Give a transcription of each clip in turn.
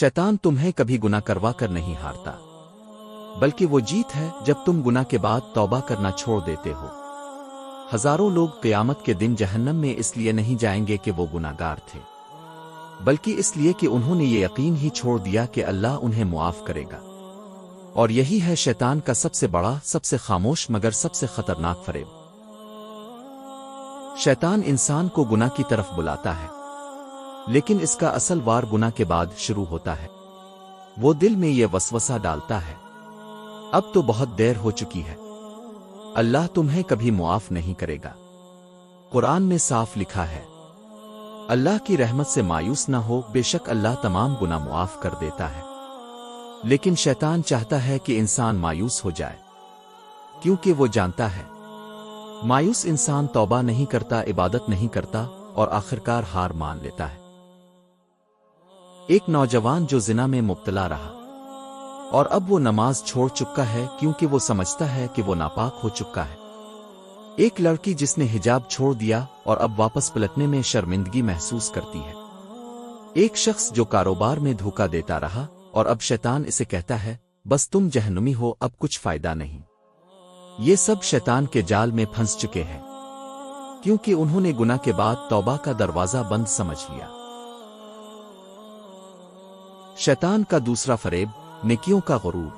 شیطان تمہیں کبھی گناہ کروا کر نہیں ہارتا، بلکہ وہ جیت ہے جب تم گناہ کے بعد توبہ کرنا چھوڑ دیتے ہو۔ ہزاروں لوگ قیامت کے دن جہنم میں اس لیے نہیں جائیں گے کہ وہ گناہ گار تھے، بلکہ اس لیے کہ انہوں نے یہ یقین ہی چھوڑ دیا کہ اللہ انہیں معاف کرے گا۔ اور یہی ہے شیطان کا سب سے بڑا، سب سے خاموش مگر سب سے خطرناک فریب۔ شیطان انسان کو گناہ کی طرف بلاتا ہے، لیکن اس کا اصل وار گناہ کے بعد شروع ہوتا ہے۔ وہ دل میں یہ وسوسہ ڈالتا ہے، اب تو بہت دیر ہو چکی ہے، اللہ تمہیں کبھی معاف نہیں کرے گا۔ قرآن میں صاف لکھا ہے، اللہ کی رحمت سے مایوس نہ ہو، بے شک اللہ تمام گناہ معاف کر دیتا ہے۔ لیکن شیطان چاہتا ہے کہ انسان مایوس ہو جائے، کیونکہ وہ جانتا ہے مایوس انسان توبہ نہیں کرتا، عبادت نہیں کرتا اور آخرکار ہار مان لیتا ہے۔ ایک نوجوان جو زنا میں مبتلا رہا اور اب وہ نماز چھوڑ چکا ہے کیونکہ وہ سمجھتا ہے کہ وہ ناپاک ہو چکا ہے۔ ایک لڑکی جس نے حجاب چھوڑ دیا اور اب واپس پلٹنے میں شرمندگی محسوس کرتی ہے۔ ایک شخص جو کاروبار میں دھوکہ دیتا رہا اور اب شیطان اسے کہتا ہے بس تم جہنمی ہو، اب کچھ فائدہ نہیں۔ یہ سب شیطان کے جال میں پھنس چکے ہیں، کیونکہ انہوں نے گناہ کے بعد توبہ کا دروازہ بند سمجھ لیا۔ شیطان کا دوسرا فریب، نیکیوں کا غرور۔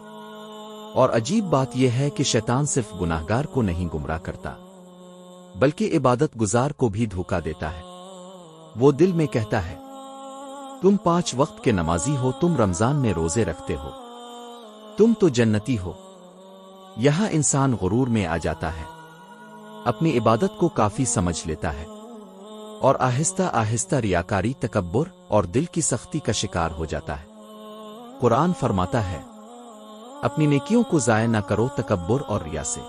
اور عجیب بات یہ ہے کہ شیطان صرف گناہگار کو نہیں گمراہ کرتا، بلکہ عبادت گزار کو بھی دھوکہ دیتا ہے۔ وہ دل میں کہتا ہے تم 5 وقت کے نمازی ہو، تم رمضان میں روزے رکھتے ہو، تم تو جنتی ہو۔ یہاں انسان غرور میں آ جاتا ہے، اپنی عبادت کو کافی سمجھ لیتا ہے اور آہستہ آہستہ ریاکاری، تکبر اور دل کی سختی کا شکار ہو جاتا ہے۔ قرآن فرماتا ہے اپنی نیکیوں کو ضائع نہ کرو تکبر اور ریا سے۔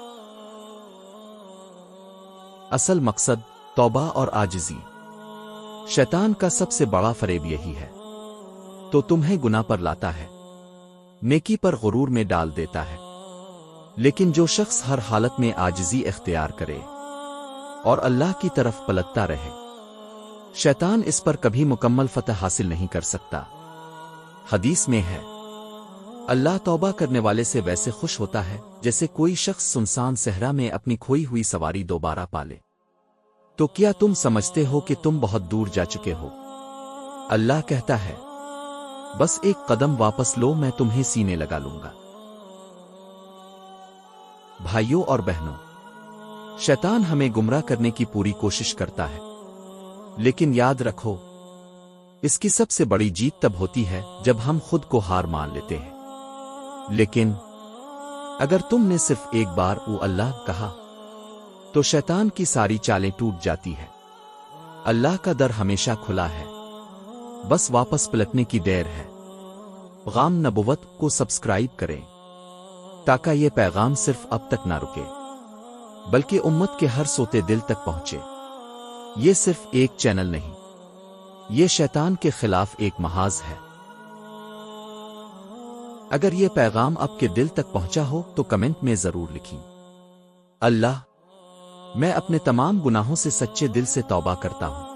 اصل مقصد توبہ اور عاجزی۔ شیطان کا سب سے بڑا فریب یہی ہے، تو تمہیں گناہ پر لاتا ہے، نیکی پر غرور میں ڈال دیتا ہے۔ لیکن جو شخص ہر حالت میں عاجزی اختیار کرے اور اللہ کی طرف پلٹتا رہے، شیطان اس پر کبھی مکمل فتح حاصل نہیں کر سکتا۔ حدیث میں ہے اللہ توبہ کرنے والے سے ویسے خوش ہوتا ہے جیسے کوئی شخص سنسان صحرا میں اپنی کھوئی ہوئی سواری دوبارہ پالے۔ تو کیا تم سمجھتے ہو کہ تم بہت دور جا چکے ہو؟ اللہ کہتا ہے بس ایک قدم واپس لو، میں تمہیں سینے لگا لوں گا۔ بھائیوں اور بہنوں، شیطان ہمیں گمراہ کرنے کی پوری کوشش کرتا ہے، لیکن یاد رکھو اس کی سب سے بڑی جیت تب ہوتی ہے جب ہم خود کو ہار مان لیتے ہیں۔ لیکن اگر تم نے صرف ایک بار او اللہ کہا تو شیطان کی ساری چالیں ٹوٹ جاتی ہے۔ اللہ کا در ہمیشہ کھلا ہے، بس واپس پلٹنے کی دیر ہے۔ پیغام نبوت کو سبسکرائب کریں تاکہ یہ پیغام صرف اب تک نہ رکے بلکہ امت کے ہر سوتے دل تک پہنچے۔ یہ صرف ایک چینل نہیں، یہ شیطان کے خلاف ایک محاذ ہے۔ اگر یہ پیغام آپ کے دل تک پہنچا ہو تو کمنٹ میں ضرور لکھیں اللہ، میں اپنے تمام گناہوں سے سچے دل سے توبہ کرتا ہوں۔